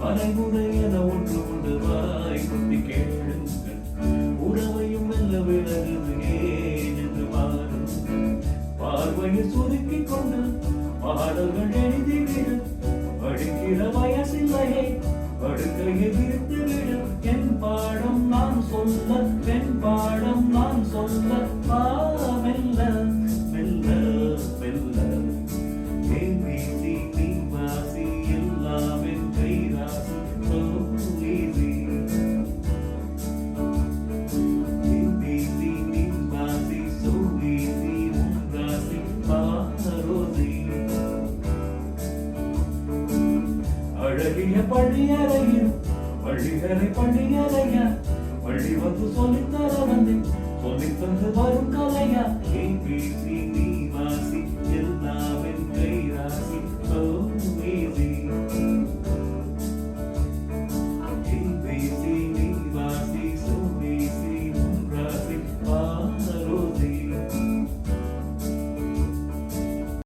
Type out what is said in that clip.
அரைமுறை என ஒன்று உண்டு வாய் குத்தி கேளுங்கள் உறவையும் மெல்ல விலகுது ஏன் என்று பாருங்கள் பார்வையை சுருக்கிக் கொண்டு பாடல்கள் எழுதிவிடு படிக்கிற வயசில்லையே படுக்கையை விரித்துவிடு என் பாடம் நான் சொல்ல என் பாடம் நான் சொல்ல வா மெல்ல மெல்ல மெல்ல அழகிய பள்ளியறையில் பள்ளிகளை பள்ளியறையா பள்ளி வந்து சொல்லித்தர வந்தேன் சொல்லித்தந்து வரும் கலையா ABC